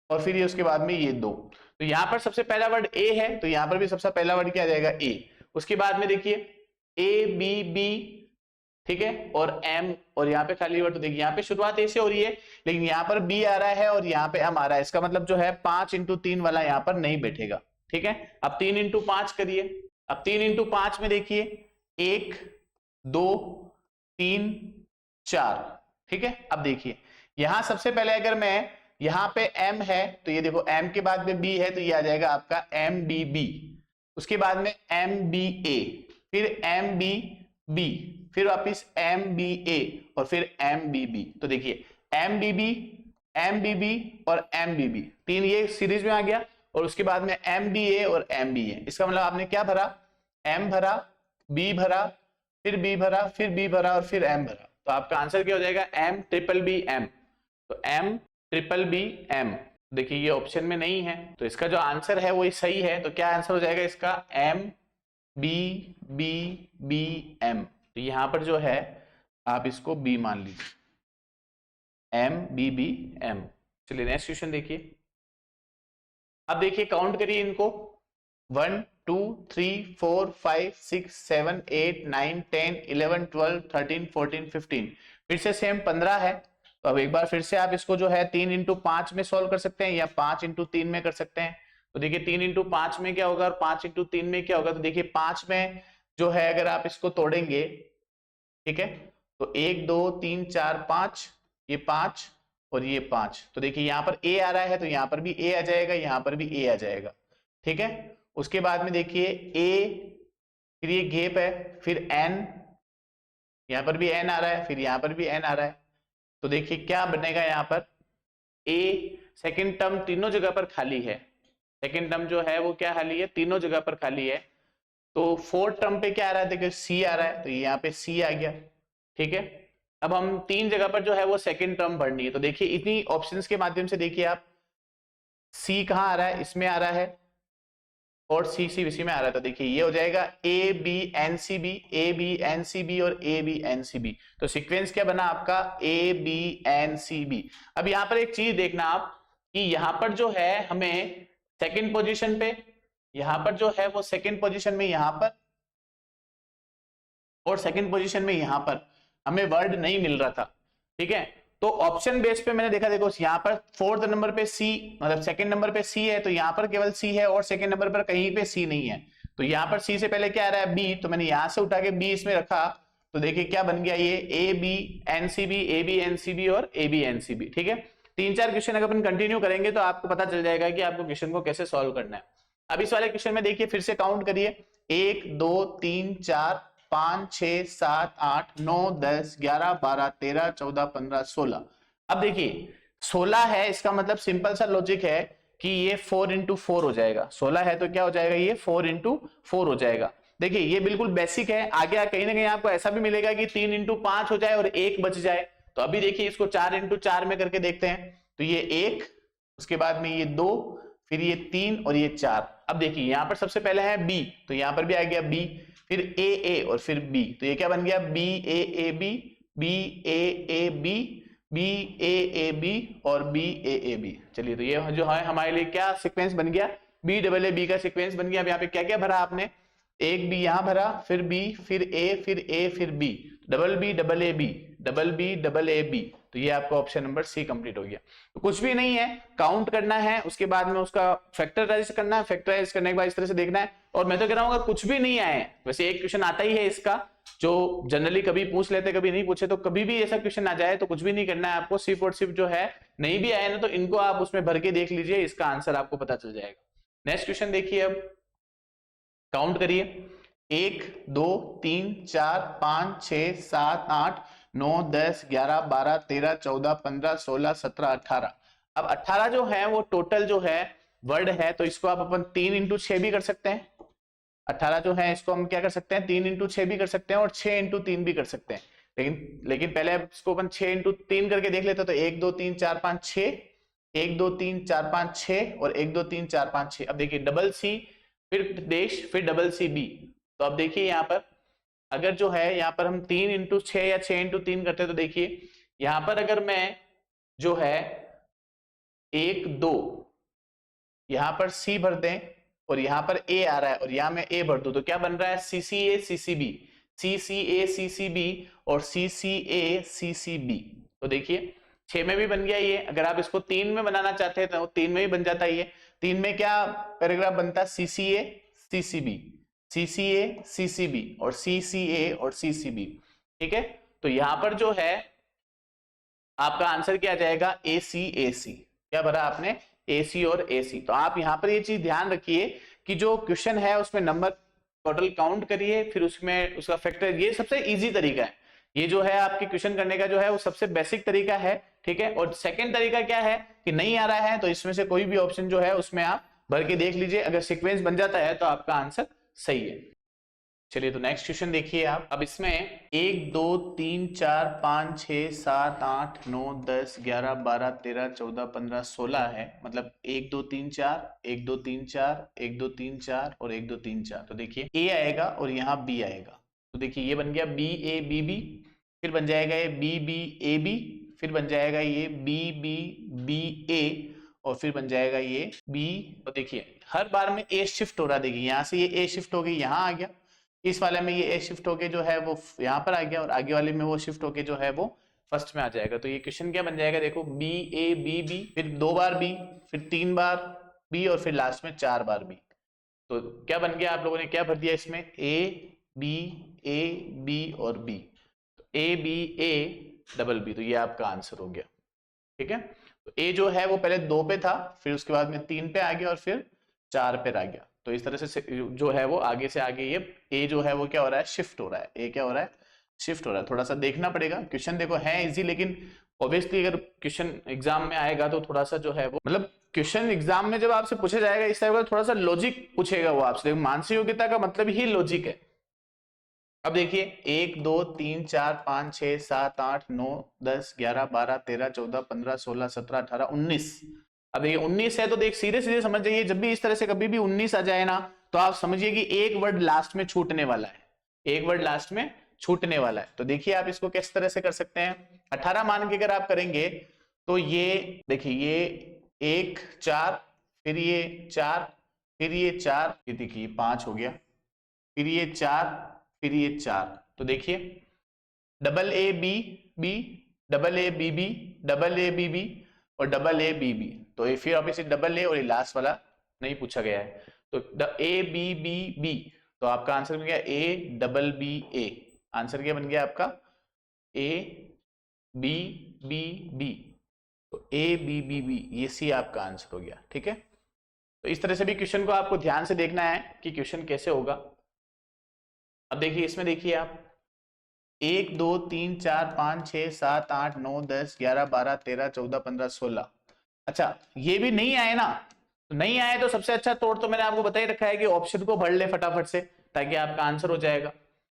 और फिर ये उसके बाद में ये 2। तो यहां पर सबसे पहला वर्ड ए है तो यहां पर भी सबसे पहला वर्ड क्या आ जाएगा, ए। उसके बाद में देखिए ए बी बी, ठीक है, और एम, और यहाँ पे खाली वर्ड, तो देखिए यहाँ पे शुरुआत ए से हो रही है लेकिन यहाँ पर बी आ रहा है और यहाँ पे एम आ रहा है। इसका मतलब जो है 5 इंटू 3 वाला यहाँ पर नहीं बैठेगा। ठीक है, अब 3 इंटू 5 करिए। अब 3 इंटू 5 में देखिए 1 2 3 4। ठीक है, अब देखिए यहां सबसे पहले अगर मैं यहाँ पे m है तो ये देखो m के बाद में b है तो ये आ जाएगा आपका एम बी बी। उसके बाद में एम बी ए, फिर एम बी बी, फिर वापिस एम बी ए और फिर एम बी बी। तो देखिए M B B, M B B और एम बी बी, तीन ये सीरीज में आ गया। और उसके बाद में एम बी ए और एम बी ए। इसका मतलब आपने क्या भरा, एम भरा, बी भरा, फिर बी भरा, फिर बी भरा और फिर एम भरा। तो आपका आंसर क्या हो जाएगा, एम ट्रिपल बी एम। तो एम ट्रिपल बी एम, देखिए ये ऑप्शन में नहीं है तो इसका जो आंसर है वो सही है। तो क्या आंसर हो जाएगा इसका, M B B B M. तो यहां पर जो है आप इसको बी मान लीजिए, एम बी बी एम। चलिए नेक्स्ट क्वेश्चन देखिए। अब देखिए काउंट करिए इनको, 1 2 3 4 5 6 7 8 9 10 11 12 13 14 15। फिर से सेम 15 है तो अब एक बार फिर से आप इसको जो है 3 इंटू 5 में सॉल्व कर सकते हैं या 5 इंटू 3 में कर सकते हैं। तो देखिए 3 इंटू 5 में क्या होगा और 5 इंटू 3 में क्या होगा। तो देखिए 5 में जो है अगर आप इसको तोड़ेंगे, ठीक है, तो 1 2 3 4 5, ये 5 और ये 5। तो देखिए यहाँ पर a आ रहा है तो यहाँ पर भी a आ जाएगा, यहाँ पर भी a आ जाएगा, ठीक है। उसके बाद में देखिए a, फिर ये गैप है, फिर n, यहाँ पर भी n आ रहा है, फिर यहाँ पर भी n आ रहा है। तो देखिए क्या बनेगा यहाँ पर, a सेकंड टर्म तीनों जगह पर खाली है, सेकंड टर्म जो है वो क्या खाली है, तीनों जगह पर खाली है। तो फोर्थ टर्म पे क्या आ रहा है, देखिए c आ रहा है, तो यहाँ पे c आ गया, ठीक है। अब हम तीन जगह पर जो है वो सेकंड टर्म भरनी है। तो देखिए इतनी ऑप्शंस के माध्यम से देखिए आप, c कहाँ आ रहा है, इसमें आ रहा है, और सी सी इसी में आ रहा था। देखिए ये हो जाएगा A B N C B, A B N C B और A B N C B. तो सीक्वेंस क्या बना आपका, A B N C B. अब यहाँ पर एक चीज देखना आप कि यहाँ पर जो है हमें सेकंड पोजीशन पे, यहाँ पर जो है वो सेकंड पोजीशन में यहाँ पर और सेकंड पोजीशन में यहाँ पर हमें वर्ड नहीं मिल रहा था, ठीक है। तो ऑप्शन बेस पे मैंने देखा, देखो यहाँ पर फोर्थ नंबर पे सी, मतलब सेकंड नंबर पे सी है, तो यहाँ पर केवल सी है और सेकंड नंबर पर कहीं पे सी नहीं है। तो यहाँ पर सी से पहले क्या आ रहा है, बी, तो मैंने यहाँ से उठा के बी इसमें रखा। तो देखिए क्या बन गया, ये A B N C B, A B N C B और A B N C B, ठीक है। 3-4 क्वेश्चन अगर अपन कंटिन्यू करेंगे तो आपको पता चल जाएगा कि आपको क्वेश्चन को कैसे सॉल्व करना है। अब इस वाले क्वेश्चन में देखिए फिर से काउंट करिए, 1 2 3 4 5 6 7 8 9 10 11 12 13 14 15 16। अब देखिए 16 है, इसका मतलब सिंपल सा लॉजिक है कि ये 4 इंटू 4 हो जाएगा। 16 है तो क्या हो जाएगा, ये 4 इंटू 4 हो जाएगा। देखिए ये बिल्कुल बेसिक है। आगे कहीं ना कहीं आपको ऐसा भी मिलेगा कि 3 इंटू 5 हो जाए और 1 बच जाए। तो अभी देखिए इसको 4 इंटू 4 में करके देखते हैं। तो ये 1, उसके बाद में ये 2, फिर ये 3 और ये 4। अब देखिए यहाँ पर सबसे पहले है बी, तो यहाँ पर भी आ गया बी, फिर ए और फिर बी। तो ये क्या बन गया, B A B, B A B, B A B और बी ए बी। चलिए तो ये जो है हमारे लिए क्या सीक्वेंस बन गया, बी डबल ए बी का सीक्वेंस बन गया। अब यहाँ पे क्या क्या भरा आपने, एक बी यहाँ भरा, फिर बी, फिर ए फिर B, double B double A B, double B double A B. तो ये आपका ऑप्शन नंबर सी कंप्लीट हो गया। तो कुछ भी नहीं है, काउंट करना है, उसके बाद में उसका फैक्टराइज करना है, फैक्टराइज करने के बाद इस तरह से देखना है। और मैं तो कह रहा हूँ कुछ भी नहीं आए, वैसे एक क्वेश्चन आता ही है इसका जो जनरली कभी पूछ लेते कभी नहीं पूछे, तो कभी भी ऐसा क्वेश्चन आ जाए तो कुछ भी नहीं करना है आपको, सिर्फ और सिर्फ जो है नहीं भी आए ना तो इनको आप उसमें भर के देख लीजिए, इसका आंसर आपको पता चल जाएगा। नेक्स्ट क्वेश्चन देखिए, अब काउंट करिए, 1 2 3 4 5 6 7 8 9 10 11 12 13 14 15 16 17 18। अब 18 जो है वो टोटल जो है वर्ड है, तो इसको आप अपन 3 इंटू 6 भी कर सकते हैं। 18 जो है इसको हम क्या कर सकते हैं, 3 इंटू 6 भी कर सकते हैं और 6 इंटू 3 भी कर सकते हैं। लेकिन पहले इसको अपन 6 इंटू 3 करके देख लेते हैं। तो 1 2 3 4 5 6, 1 2 3 4 5 6 और 1 2 3 4 5 6। अब देखिए डबल सी, फिर देश, फिर डबल सी बी। तो अब देखिए यहाँ पर अगर जो है यहाँ पर हम 3 इंटू 6 या 6 इंटू 3 करते हैं, तो देखिए यहाँ पर अगर मैं जो है 1 2 यहाँ पर सी भर दें और यहाँ पर ए आ रहा है और यहाँ मैं ए भर दूं, तो क्या बन रहा है, सी सी ए सी सी बी, सी सी ए सी सी बी और सी सी ए सी सी बी। तो देखिए 6 में भी बन गया ये। अगर आप इसको 3 में बनाना चाहते हैं तो 3 में भी बन जाता है ये। 3 में क्या पैराग्राफ बनता है, सी सी ए सी सी बी, सी सी ए सी सी बी और सी सी ए और सी सी बी, ठीक है। तो यहां पर जो है आपका आंसर क्या आ जाएगा, ए सी। क्या भरा आपने, ए सी और ए सी। तो आप यहां पर ये चीज ध्यान रखिए कि जो क्वेश्चन है उसमें नंबर टोटल काउंट करिए, फिर उसमें उसका फैक्टर, ये सबसे इजी तरीका है। ये जो है आपके क्वेश्चन करने का जो है वो सबसे बेसिक तरीका है, ठीक है। और सेकंड तरीका क्या है कि नहीं आ रहा है तो इसमें से कोई भी ऑप्शन जो है उसमें आप भर के देख लीजिए, अगर सीक्वेंस बन जाता है तो आपका आंसर सही है। चलिए तो नेक्स्ट क्वेश्चन देखिए आप। अब इसमें 1 2 3 4 5 6 7 8 9 10 11 12 13 14 15 16 है, मतलब 1 2 3 4 1 2 3 4 1 2 3 4 और 1 2 3 4। तो देखिए ए आएगा और यहाँ बी आएगा। तो देखिए ये बन गया बी ए बी बी, फिर बन जाएगा ये बी बी ए बी, फिर बन जाएगा ये बी बी बी ए और फिर बन जाएगा ये बी। तो देखिए हर बार में ए शिफ्ट हो रहा है। देखिए यहाँ से ये ए शिफ्ट हो गई, यहाँ आ गया, इस वाले में ये ए शिफ्ट होके जो है वो यहाँ पर आ गया और आगे वाले में वो शिफ्ट होके जो है वो फर्स्ट में आ जाएगा। तो ये क्वेश्चन क्या बन जाएगा, देखो बी ए बी बी, फिर 2 बार बी, फिर 3 बार बी और फिर लास्ट में 4 बार बी। तो क्या बन गया, आप लोगों ने क्या भर दिया इसमें, ए बी और बी, तो A B A double B, तो ये आपका आंसर हो गया। ठीक है, तो ए जो है वो पहले 2 पे था, फिर उसके बाद में 3 पे आ गया और फिर 4 पे आ गया। तो इस तरह से जो है वो आगे से आगे ये ए जो है वो क्या हो रहा है, शिफ्ट हो रहा है। ए क्या हो रहा है, शिफ्ट हो रहा है। थोड़ा सा देखना पड़ेगा, क्वेश्चन देखो है इजी, लेकिन ऑब्वियसली अगर क्वेश्चन एग्जाम में आएगा तो थोड़ा सा जो है वो, मतलब क्वेश्चन एग्जाम में जब आपसे पूछा जाएगा इस टाइप का, थोड़ा सा लॉजिक पूछेगा वो आपसे। मानसिक योग्यता का मतलब ही लॉजिक है। अब देखिए 1 2 3 4 5 6 7 8 9 10 11 12 13 14 15 16 17 18 19। अब देखिए 19 है तो देख सीधे सीधे समझ जाइए, जब भी इस तरह से कभी भी 19 आ जाए ना, तो आप समझिए कि एक वर्ड लास्ट में छूटने वाला है, एक वर्ड लास्ट में छूटने वाला है। तो देखिए आप इसको किस तरह से कर सकते हैं, 18 मान के अगर आप करेंगे तो ये देखिए ये 1 4, फिर ये 4, फिर ये 4, ये देखिए 5 हो गया, फिर ये 4, फिर ये 4। तो देखिए double A B B, double A B B, double A B B और डबल ए बी बी। तो ये फिर ऑब्वियसली डबल ए और ये लास्ट वाला नहीं पूछा गया है, तो ए बी बी बी, तो आपका आंसर बन गया A double B A. Answer क्या बन गया आपका, ए बी बी बी, तो ए बी बी बी, ये सी आपका आंसर हो गया। ठीक है, तो इस तरह से भी क्वेश्चन को आपको ध्यान से देखना है कि क्वेश्चन कैसे होगा। अब देखिए इसमें देखिए आप 1 2 3 4 5 6 7 8 9 10 11 12 13 14 15 16। अच्छा ये भी नहीं आए ना, तो नहीं आए तो सबसे अच्छा तौर तो मैंने आपको बता ही रखा है कि ऑप्शन को भर ले फटाफट से, ताकि आपका आंसर हो जाएगा।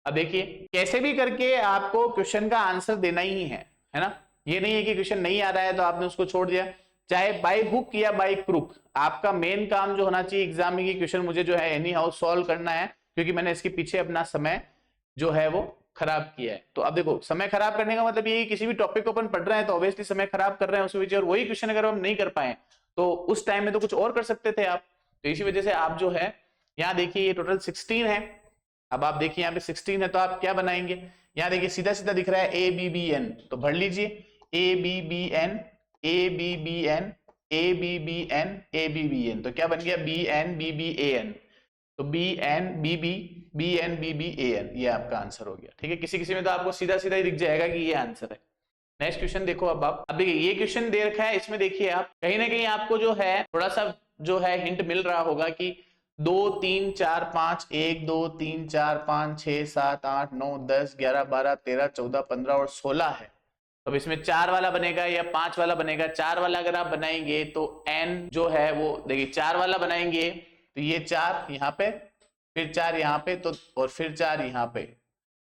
अब देखिए कैसे भी करके आपको क्वेश्चन का आंसर देना ही है ना। ये नहीं है कि क्वेश्चन नहीं आ रहा है तो आपने उसको छोड़ दिया, चाहे बाय हुक या बाय क्रुक, आपका मेन काम जो होना चाहिए एग्जाम में, कि क्वेश्चन मुझे जो है एनी हाउ सॉल्व करना है, क्योंकि मैंने इसके पीछे अपना समय जो है वो खराब किया है। तो अब देखो समय खराब करने का मतलब ये किसी भी टॉपिक को अपन पढ़ रहे हैं तो ऑब्वियसली समय खराब कर रहे हैं उसके, और वही क्वेश्चन अगर हम नहीं कर पाए तो उस टाइम में तो कुछ और कर सकते थे आप। तो इसी वजह से आप जो है यहाँ देखिए ये टोटल 16 है। अब आप देखिए यहाँ पे 16 है तो आप क्या बनाएंगे, यहाँ देखिए सीधा सीधा दिख रहा है ए बी बी एन, तो भर लीजिए A B B N A B B N A B B N A B B N, तो क्या बन गया B N B B A N, तो B N B B B N B B A N, ये आपका answer हो गया। ठीक है, किसी किसी में तो आपको सीधा सीधा ही दिख जाएगा कि ये आंसर है। नेक्स्ट क्वेश्चन देखो, अब देखिए ये क्वेश्चन दे रखा है, इसमें देखिए आप कहीं ना कहीं आपको जो है थोड़ा सा जो है हिंट मिल रहा होगा कि 2 3 4 5 1 2 3 4 5 6 7 8 9 10 11 12 13 14 15 और 16 है। तो अब इसमें 4 वाला बनेगा या 5 वाला बनेगा। 4 वाला अगर आप बनाएंगे तो n जो है वो देखिए 4 वाला बनाएंगे तो ये 4 यहाँ पे, फिर 4 यहाँ पे, तो और फिर 4 यहाँ पे।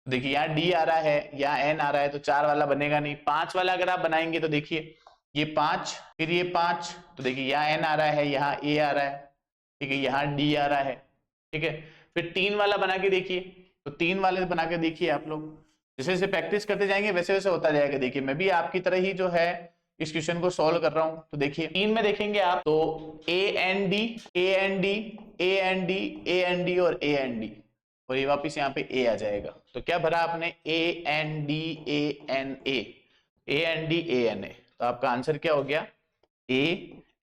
देखिए यहाँ डी आ रहा है, यहाँ एन आ रहा है, तो 4 वाला बनेगा नहीं। 5 वाला अगर आप बनाएंगे तो देखिए ये 5, फिर ये 5, तो देखिए यहाँ एन आ रहा है, यहाँ ए आ रहा है, ठीक है, यहाँ डी आ रहा है, ठीक है। फिर 3 वाला बना के देखिए, तो 3 वाले बना के देखिए आप लोग, जैसे जैसे प्रैक्टिस करते जाएंगे वैसे वैसे होता जाएगा। देखिए मैं भी आपकी तरह ही जो है इस क्वेश्चन को सॉल्व कर रहा हूं। तो देखिए 3 में देखेंगे आप तो A N D A N D A N D A N D और ए एन डी, और ये वापिस यहाँ पे ए आ जाएगा। तो क्या भरा आपने A N D A N A N D A N A, तो आपका आंसर क्या हो गया A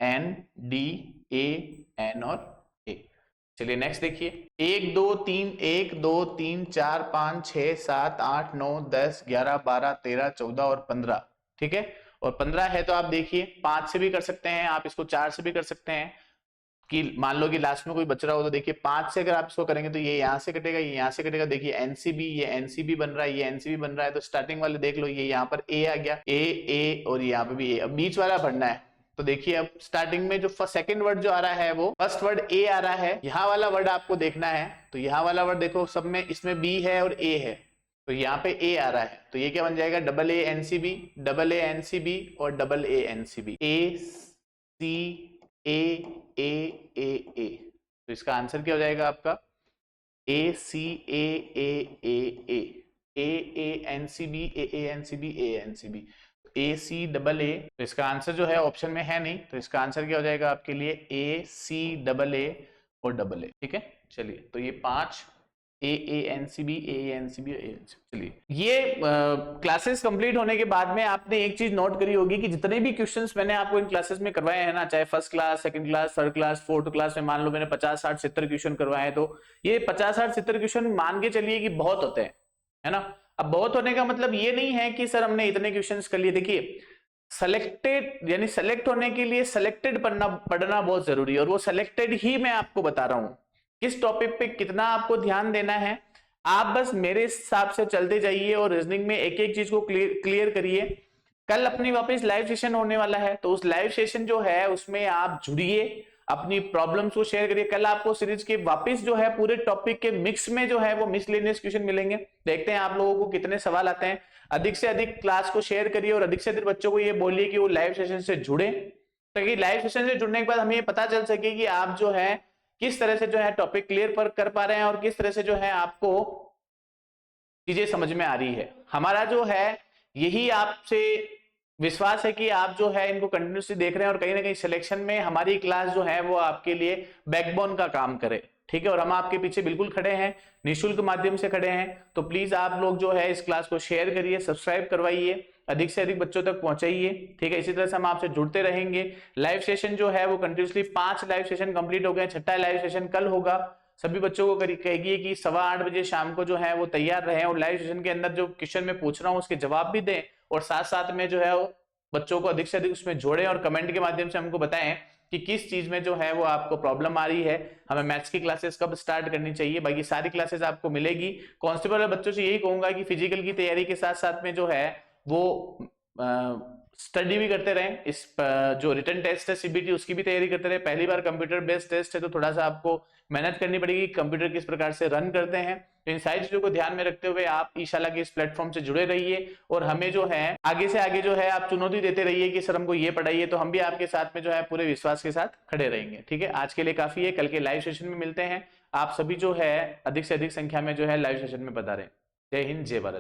N D A N और ए। चलिए नेक्स्ट देखिए 1 2 3 1 2 3 4 5 6 7 8 9 10 11 12 13 14 और 15, ठीक है। और 15 है तो आप देखिए 5 से भी कर सकते हैं, आप इसको 4 से भी कर सकते हैं, कि मान लो कि लास्ट में कोई बच रहा हो तो देखिए 5 से अगर आप इसको करेंगे तो ये यहाँ से कटेगा, ये यहाँ से कटेगा। देखिए एनसीबी, ये एनसीबी बन रहा है, ये एनसीबी बन रहा है, तो स्टार्टिंग वाले देख लो, ये यहाँ पर ए आ गया, ए और यहाँ पे भी ए। अब बीच वाला भरना है, तो देखिए अब स्टार्टिंग में जो सेकंड वर्ड जो आ रहा है वो फर्स्ट वर्ड ए आ रहा है, यहाँ वाला वर्ड आपको देखना है। तो यहाँ वाला वर्ड देखो सब में, इसमें बी है और ए है, तो यहाँ पे ए आ रहा है, तो ये क्या बन जाएगा double A NCB, double A NCB और double A NCB, A C A A A A. तो इसका आंसर क्या हो जाएगा आपका A C A A A A A N C B A N C B A N C B A C double A. तो इसका answer जो है ऑप्शन में है नहीं, तो इसका आंसर क्या हो जाएगा आपके लिए ए सी डबल ए और डबल ए, ठीक है। चलिए तो ये 5 AANCB AANCB। चलिए, ये क्लासेस कंप्लीट होने के बाद में आपने एक चीज नोट करी होगी कि जितने भी क्वेश्चंस मैंने आपको इन क्लासेस में करवाए हैं ना, चाहे first class, second class, third class, fourth class में मान लो मैंने 50 60 70 क्वेश्चन करवाए हैं, तो ये 50 60 70 क्वेश्चन मान के चलिए कि बहुत होते हैं, है ना। अब बहुत होने का मतलब ये नहीं है कि सर हमने इतने क्वेश्चंस कर लिए। देखिए, सेलेक्टेड यानी सेलेक्ट होने के लिए सेलेक्टेड पढ़ना बहुत जरूरी है, और वो सेलेक्टेड ही मैं आपको बता रहा हूं। किस टॉपिक पे कितना आपको ध्यान देना है, आप बस मेरे हिसाब से चलते जाइए और रीजनिंग में एक एक चीज को क्लियर करिए। कल अपनी वापस लाइव सेशन होने वाला है, तो उस लाइव सेशन जो है उसमें आप जुड़िए, अपनी प्रॉब्लम्स को शेयर करिए। कल आपको सीरीज के वापस जो है पूरे टॉपिक के मिक्स में जो है वो मिसलेनियस क्वेश्चन मिलेंगे। देखते हैं आप लोगों को कितने सवाल आते हैं। अधिक से अधिक क्लास को शेयर करिए और अधिक से अधिक बच्चों को ये बोलिए कि वो लाइव सेशन से जुड़े, ताकि लाइव सेशन से जुड़ने के बाद हमें ये पता चल सके कि आप जो है किस तरह से जो है टॉपिक क्लियर कर पा रहे हैं और किस तरह से जो है आपको चीजें समझ में आ रही है। हमारा जो है यही आपसे विश्वास है कि आप जो है इनको कंटिन्यूसली देख रहे हैं और कहीं ना कहीं सिलेक्शन में हमारी क्लास जो है वो आपके लिए बैकबोन का काम करे, ठीक है। और हम आपके पीछे बिल्कुल खड़े हैं, निःशुल्क माध्यम से खड़े हैं। तो प्लीज आप लोग जो है इस क्लास को शेयर करिए, सब्सक्राइब करवाइए, अधिक से अधिक बच्चों तक पहुंचाइए, ठीक है। इसी तरह से हम आपसे जुड़ते रहेंगे। लाइव सेशन जो है वो कंटिन्यूसली 5 लाइव सेशन कंप्लीट हो गए, 6ठा लाइव सेशन कल होगा। सभी बच्चों को कहिए कि 8:15 बजे शाम को जो है वो तैयार रहें और लाइव सेशन के अंदर जो क्वेश्चन मैं पूछ रहा हूँ उसके जवाब भी दें, और साथ साथ में जो है बच्चों को अधिक से अधिक उसमें जोड़ें और कमेंट के माध्यम से हमको बताएं कि किस चीज में जो है वो आपको प्रॉब्लम आ रही है, हमें मैथ्स की क्लासेस कब स्टार्ट करनी चाहिए। बाकी सारी क्लासेस आपको मिलेगी। कांस्टेबल बच्चों से यही कहूंगा कि फिजिकल की तैयारी के साथ साथ में जो है वो स्टडी भी करते रहें। इस जो रिटन टेस्ट है सीबीटी उसकी भी तैयारी करते रहे। पहली बार कंप्यूटर बेस्ड टेस्ट है तो थोड़ा सा आपको मेहनत करनी पड़ेगी, कंप्यूटर किस प्रकार से रन करते हैं। तो इन सारी चीजों को ध्यान में रखते हुए आप ईशाला के इस प्लेटफॉर्म से जुड़े रहिए और हमें जो है आगे से आगे जो है आप चुनौती देते रहिए कि सर हमको ये पढ़ाइए, तो हम भी आपके साथ में जो है पूरे विश्वास के साथ खड़े रहेंगे, ठीक है। आज के लिए काफी है, कल के लाइव सेशन में मिलते हैं। आप सभी जो है अधिक से अधिक संख्या में जो है लाइव सेशन में बता रहे हैं। जय हिंद, जय भारत।